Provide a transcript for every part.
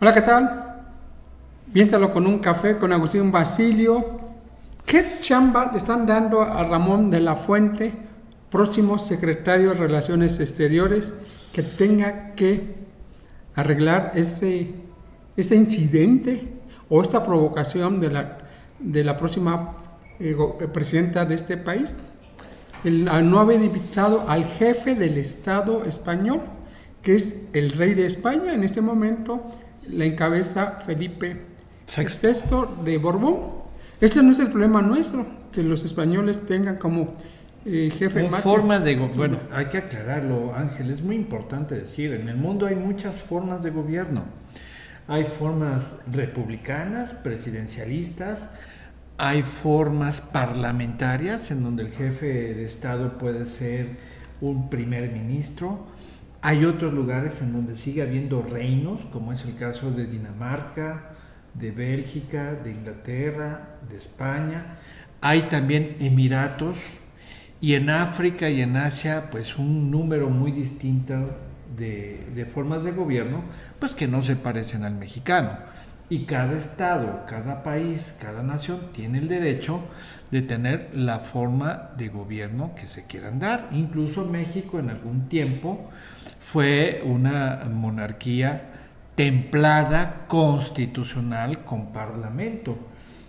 Hola, ¿qué tal? Piénsalo con un café con Agustín Basilio. ¿Qué chamba le están dando a Ramón de la Fuente, próximo secretario de Relaciones Exteriores, que tenga que arreglar este incidente o esta provocación de la próxima presidenta de este país? Al no haber invitado al jefe del Estado español, que es el rey de España en este momento, la encabeza Felipe VI de Borbón. Este no es el problema nuestro, que los españoles tengan como jefe máximo. Forma de bueno, hay que aclararlo, Ángel, es muy importante decir, en el mundo hay muchas formas de gobierno. Hay formas republicanas, presidencialistas, hay formas parlamentarias en donde el jefe de Estado puede ser un primer ministro. Hay otros lugares en donde sigue habiendo reinos, como es el caso de Dinamarca, de Bélgica, de Inglaterra, de España. Hay también emiratos, y en África y en Asia pues un número muy distinto de formas de gobierno, pues que no se parecen al mexicano. Y cada estado, cada país, cada nación tiene el derecho de tener la forma de gobierno que se quieran dar. Incluso México en algún tiempo fue una monarquía templada, constitucional, con parlamento.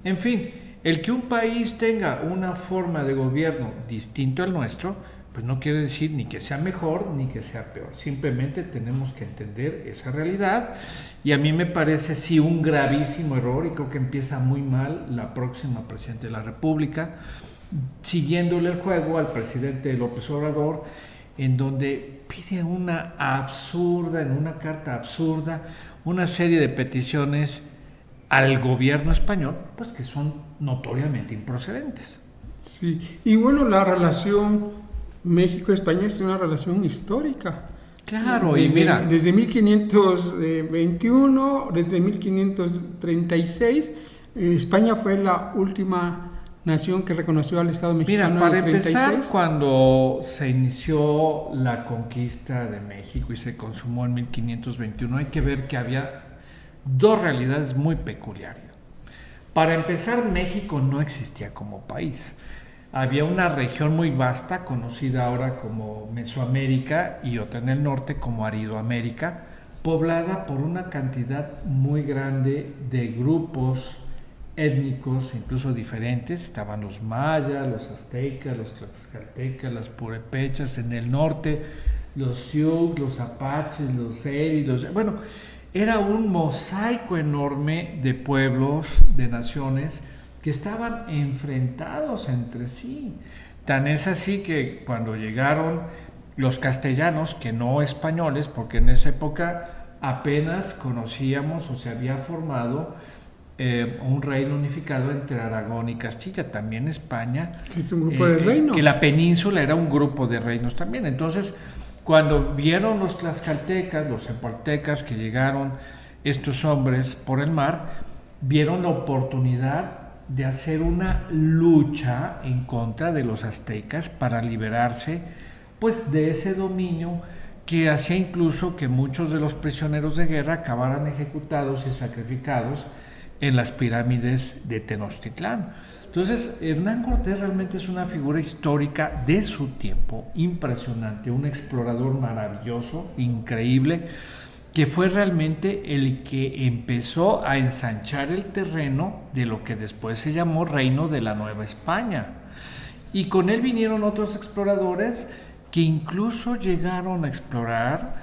En fin, el que un país tenga una forma de gobierno distinto al nuestro, pues no quiere decir ni que sea mejor ni que sea peor. Simplemente tenemos que entender esa realidad, y a mí me parece sí un gravísimo error, y creo que empieza muy mal la próxima presidenta de la República, siguiéndole el juego al presidente López Obrador, en donde pide en una carta absurda, una serie de peticiones al gobierno español, pues que son notoriamente improcedentes. Sí, y bueno, la relación México-España es una relación histórica. Claro, y mira, desde 1521, desde 1536, España fue la última nación que reconoció al Estado mexicano. Mira, para empezar, cuando se inició la conquista de México y se consumó en 1521, hay que ver que había dos realidades muy peculiares. Para empezar, México no existía como país. Había una región muy vasta, conocida ahora como Mesoamérica, y otra en el norte como Aridoamérica, poblada por una cantidad muy grande de grupos étnicos, incluso diferentes. Estaban los mayas, los aztecas, los tlaxcaltecas, las purépechas en el norte, los sioux, los apaches, los seri, bueno, era un mosaico enorme de pueblos, de naciones que estaban enfrentados entre sí. Tan es así que cuando llegaron los castellanos, que no españoles, porque en esa época apenas conocíamos o se había formado un reino unificado entre Aragón y Castilla, también España, que es un grupo de reinos, que la península era un grupo de reinos también. Entonces, cuando vieron los tlaxcaltecas, los zapotecas, que llegaron estos hombres por el mar, vieron la oportunidad de hacer una lucha en contra de los aztecas para liberarse pues de ese dominio que hacía incluso que muchos de los prisioneros de guerra acabaran ejecutados y sacrificados en las pirámides de Tenochtitlán. Entonces, Hernán Cortés realmente es una figura histórica de su tiempo, impresionante, un explorador maravilloso, increíble, que fue realmente el que empezó a ensanchar el terreno de lo que después se llamó Reino de la Nueva España. Y con él vinieron otros exploradores que incluso llegaron a explorar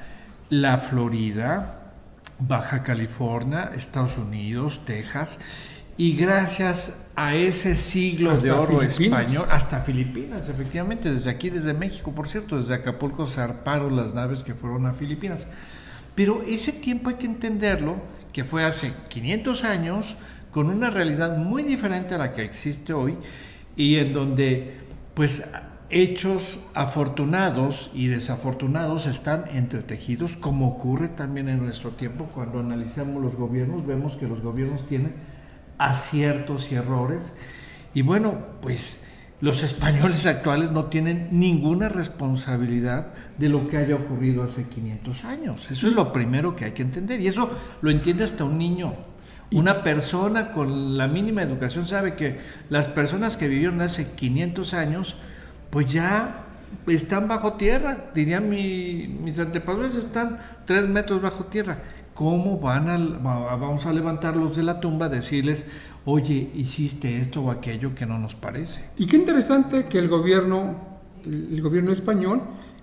la Florida, Baja California, Estados Unidos, Texas, y gracias a ese siglo de oro español, hasta Filipinas, efectivamente, desde aquí, desde México, por cierto, desde Acapulco zarparon las naves que fueron a Filipinas. Pero ese tiempo hay que entenderlo, que fue hace 500 años, con una realidad muy diferente a la que existe hoy, y en donde pues hechos afortunados y desafortunados están entretejidos, como ocurre también en nuestro tiempo. Cuando analizamos los gobiernos, vemos que los gobiernos tienen aciertos y errores, y bueno, pues los españoles actuales no tienen ninguna responsabilidad de lo que haya ocurrido hace 500 años. Eso es lo primero que hay que entender, y eso lo entiende hasta un niño. Una persona con la mínima educación sabe que las personas que vivieron hace 500 años, pues ya están bajo tierra. Dirían mis antepasados, están 3 metros bajo tierra. ¿Cómo vamos a levantarlos de la tumba, decirles, oye, hiciste esto o aquello que no nos parece? Y qué interesante que el gobierno español,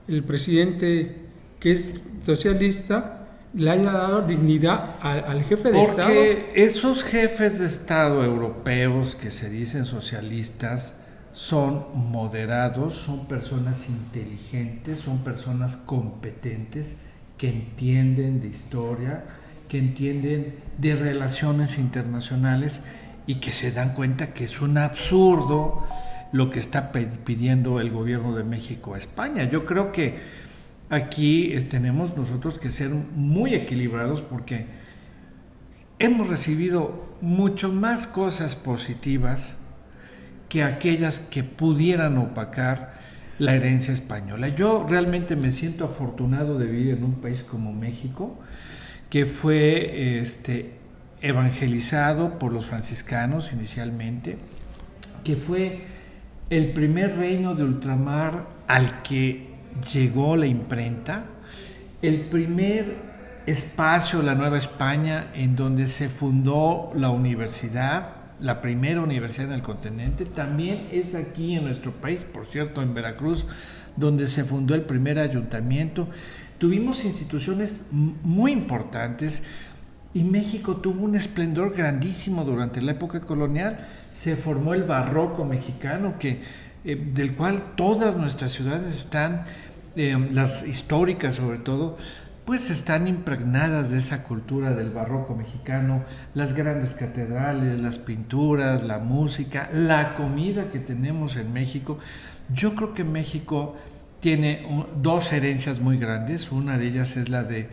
el presidente que es socialista, le haya dado dignidad al jefe de Estado. Porque esos jefes de Estado europeos que se dicen socialistas son moderados, son personas inteligentes, son personas competentes, que entienden de historia, que entienden de relaciones internacionales y que se dan cuenta que es un absurdo lo que está pidiendo el gobierno de México a España. Yo creo que aquí tenemos nosotros que ser muy equilibrados, porque hemos recibido mucho más cosas positivas que aquellas que pudieran opacar la herencia española. Yo realmente me siento afortunado de vivir en un país como México, que fue evangelizado por los franciscanos inicialmente, que fue el primer reino de ultramar al que llegó la imprenta, el primer espacio, la Nueva España, en donde se fundó la universidad, la primera universidad en el continente. También es aquí en nuestro país, por cierto, en Veracruz, donde se fundó el primer ayuntamiento. Tuvimos instituciones muy importantes y México tuvo un esplendor grandísimo durante la época colonial. Se formó el barroco mexicano, del cual todas nuestras ciudades están, las históricas sobre todo, pues están impregnadas de esa cultura del barroco mexicano, las grandes catedrales, las pinturas, la música, la comida que tenemos en México. Yo creo que México tiene 2 herencias muy grandes. Una de ellas es la de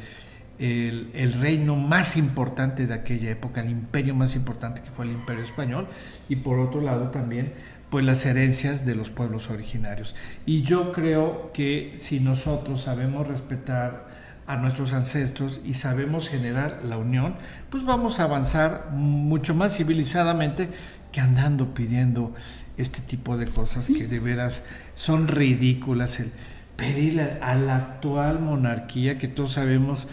el reino más importante de aquella época, el imperio más importante, que fue el Imperio Español, y por otro lado también pues las herencias de los pueblos originarios. Y yo creo que si nosotros sabemos respetar a nuestros ancestros y sabemos generar la unión, pues vamos a avanzar mucho más civilizadamente que andando pidiendo este tipo de cosas que de veras son ridículas. El pedirle a la actual monarquía, que todos sabemos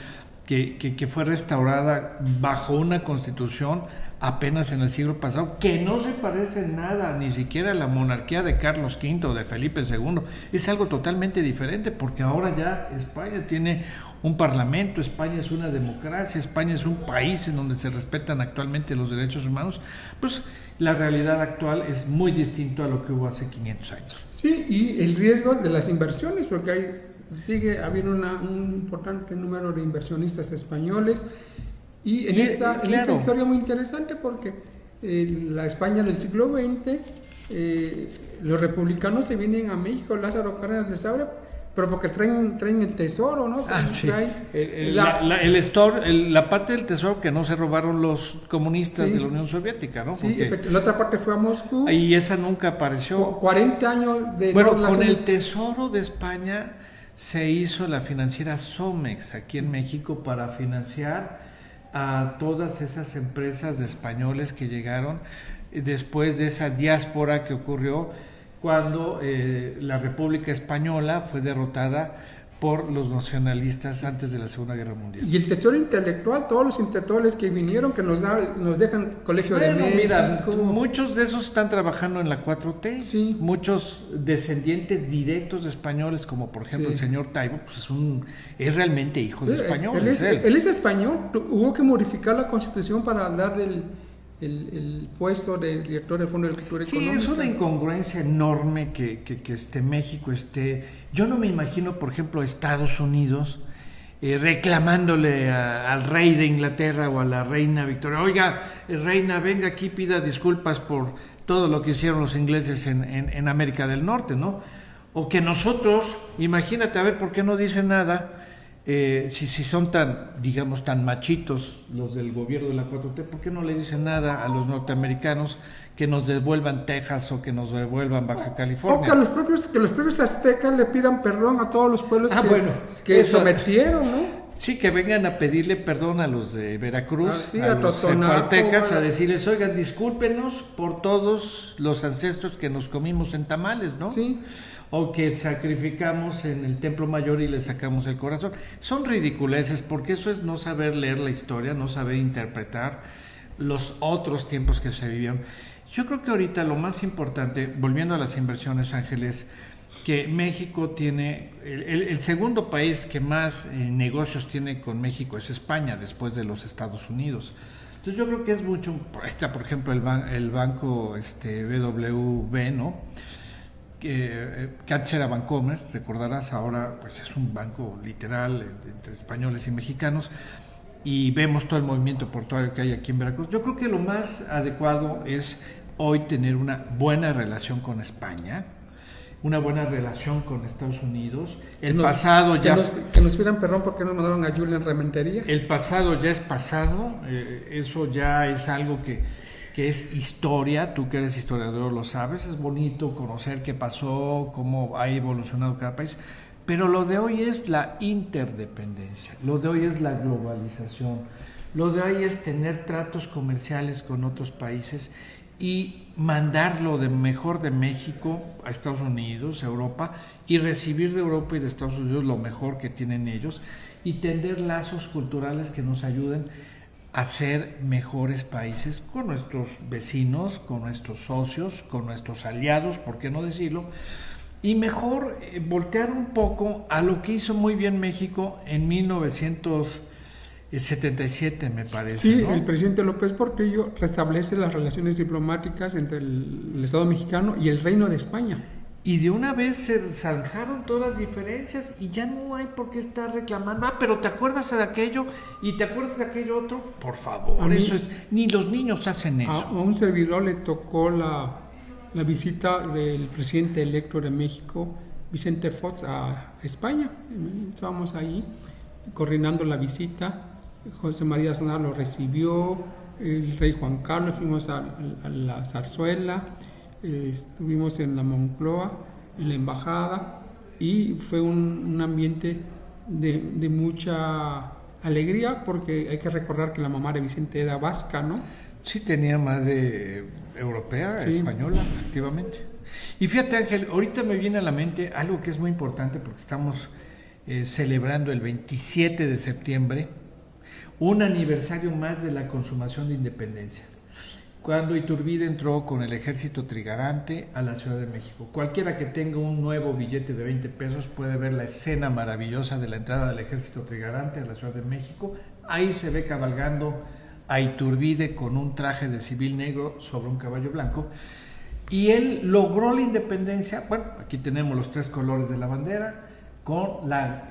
que fue restaurada bajo una constitución apenas en el siglo pasado, que no se parece en nada, ni siquiera a la monarquía de Carlos V o de Felipe II, es algo totalmente diferente, porque ahora ya España tiene un parlamento, España es una democracia, España es un país en donde se respetan actualmente los derechos humanos. Pues la realidad actual es muy distinto a lo que hubo hace 500 años. Sí, y el riesgo de las inversiones, porque sigue habiendo un importante número de inversionistas españoles. Y en esta historia muy interesante, porque la España del siglo XX, los republicanos se vienen a México, Lázaro Cárdenas les abre, pero porque traen el tesoro, ¿no? Sí. La parte del tesoro que no se robaron los comunistas de la Unión Soviética, ¿no? Sí, la otra parte fue a Moscú. Y esa nunca apareció. 40 años de... Bueno, con el tesoro de España se hizo la financiera Somex aquí en México para financiar a todas esas empresas de españoles que llegaron después de esa diáspora que ocurrió cuando la República Española fue derrotada por los nacionalistas antes de la Segunda Guerra Mundial. Y el tesoro intelectual, todos los intelectuales que vinieron, que nos dejan Colegio de México. Mira, muchos de esos están trabajando en la 4T. Sí. Muchos descendientes directos de españoles, como por ejemplo el señor Taibo, pues es realmente hijo de españoles. Él es español. Hubo que modificar la Constitución para darle el puesto de director del Fondo de Cultura Económica. Sí, es una incongruencia enorme que México esté... Yo no me imagino, por ejemplo, Estados Unidos reclamándole al rey de Inglaterra o a la reina Victoria: oiga, reina, venga aquí, pida disculpas por todo lo que hicieron los ingleses en América del Norte, ¿no? O que nosotros, imagínate, a ver, ¿por qué no dice nada si son tan, digamos, tan machitos los del gobierno de la 4T, ¿por qué no le dicen nada a los norteamericanos que nos devuelvan Texas o que nos devuelvan Baja California? O que los propios aztecas le pidan perdón a todos los pueblos que eso, sometieron, ¿no? Sí, que vengan a pedirle perdón a los de Veracruz, sí, a los zapotecas, a decirles, oigan, discúlpenos por todos los ancestros que nos comimos en tamales, ¿no? Sí. O que sacrificamos en el templo mayor y le sacamos el corazón. Son ridiculeces, porque eso es no saber leer la historia, no saber interpretar los otros tiempos que se vivieron. Yo creo que ahorita lo más importante, volviendo a las inversiones, Ángeles, que México tiene, el segundo país que más negocios tiene con México es España, después de los Estados Unidos. Entonces yo creo que es mucho, por ejemplo, el banco BBV, ¿no? Que antes era Bancomer, recordarás, ahora pues es un banco literal entre españoles y mexicanos, y vemos todo el movimiento portuario que hay aquí en Veracruz. Yo creo que lo más adecuado es hoy tener una buena relación con España, una buena relación con Estados Unidos. Que nos pidan perdón porque nos mandaron a Julian Rementería. El pasado ya es pasado, eso ya es algo que es historia. Tú que eres historiador lo sabes, es bonito conocer qué pasó, cómo ha evolucionado cada país, pero lo de hoy es la interdependencia, lo de hoy es la globalización, lo de hoy es tener tratos comerciales con otros países y mandar lo de mejor de México a Estados Unidos, a Europa, y recibir de Europa y de Estados Unidos lo mejor que tienen ellos, y tender lazos culturales que nos ayuden a ser mejores países con nuestros vecinos, con nuestros socios, con nuestros aliados, ¿por qué no decirlo? Y mejor voltear un poco a lo que hizo muy bien México en 1977, me parece. Sí, ¿no? El presidente López Portillo restablece las relaciones diplomáticas entre el Estado mexicano y el Reino de España. Y de una vez se zanjaron todas las diferencias y ya no hay por qué estar reclamando. Pero ¿te acuerdas de aquello? ¿Y te acuerdas de aquello otro? Por favor, eso es. Ni los niños hacen eso. A un servidor le tocó la visita del presidente electo de México, Vicente Fox, a España. Estábamos ahí coordinando la visita. José María Aznar lo recibió, el rey Juan Carlos, fuimos a la Zarzuela. Estuvimos en la Moncloa, en la embajada, y fue un ambiente de mucha alegría, porque hay que recordar que la mamá de Vicente era vasca, ¿no? Sí, tenía madre europea, sí, española, efectivamente. Y fíjate, Ángel, ahorita me viene a la mente algo que es muy importante, porque estamos celebrando el 27 de septiembre un aniversario más de la consumación de independencia, cuando Iturbide entró con el ejército trigarante a la Ciudad de México. Cualquiera que tenga un nuevo billete de 20 pesos puede ver la escena maravillosa de la entrada del ejército trigarante a la Ciudad de México. Ahí se ve cabalgando a Iturbide con un traje de civil negro sobre un caballo blanco, y él logró la independencia. Bueno, aquí tenemos los 3 colores de la bandera, con la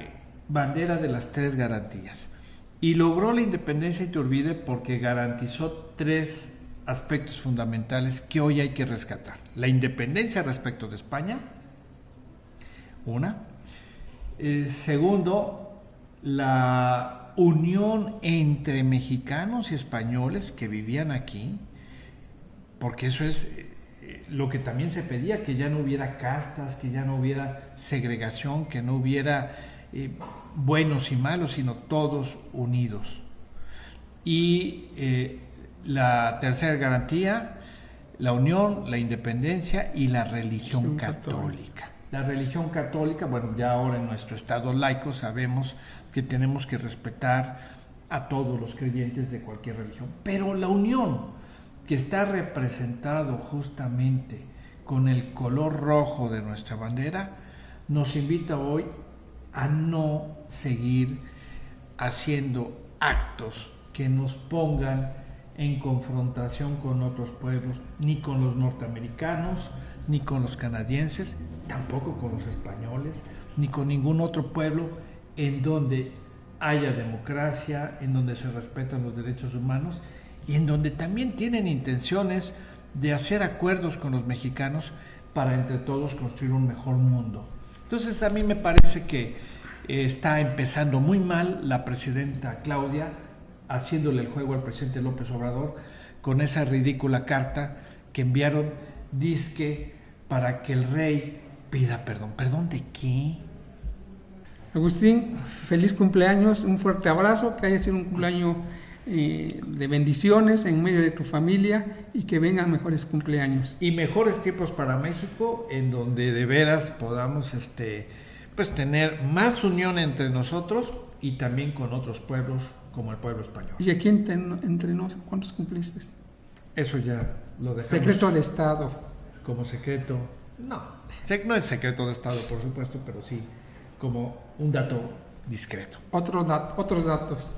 bandera de las 3 garantías. Y logró la independencia Iturbide porque garantizó 3 aspectos fundamentales que hoy hay que rescatar: la independencia respecto de España, segundo, la unión entre mexicanos y españoles que vivían aquí, porque eso es lo que también se pedía, que ya no hubiera castas, que ya no hubiera segregación, que no hubiera buenos y malos, sino todos unidos. Y la tercera garantía, la unión, la independencia y la religión católica. La religión católica, bueno, ya ahora en nuestro estado laico sabemos que tenemos que respetar a todos los creyentes de cualquier religión, pero la unión, que está representado justamente con el color rojo de nuestra bandera, nos invita hoy a no seguir haciendo actos que nos pongan en confrontación con otros pueblos, ni con los norteamericanos, ni con los canadienses, tampoco con los españoles, ni con ningún otro pueblo en donde haya democracia, en donde se respetan los derechos humanos y en donde también tienen intenciones de hacer acuerdos con los mexicanos para entre todos construir un mejor mundo. Entonces a mí me parece que está empezando muy mal la presidenta Claudia, haciéndole el juego al presidente López Obrador con esa ridícula carta que enviaron, dizque para que el rey pida perdón. ¿Perdón de qué? Agustín, feliz cumpleaños, un fuerte abrazo, que haya sido un cumpleaños de bendiciones en medio de tu familia y que vengan mejores cumpleaños. Y mejores tiempos para México, en donde de veras podamos pues tener más unión entre nosotros y también con otros pueblos como el pueblo español. ¿Y aquí entre nos cuántos cumpliste? Eso ya lo dejamos. Secreto de Estado. Como secreto. No es secreto de Estado, por supuesto, pero sí como un dato discreto. Otros datos.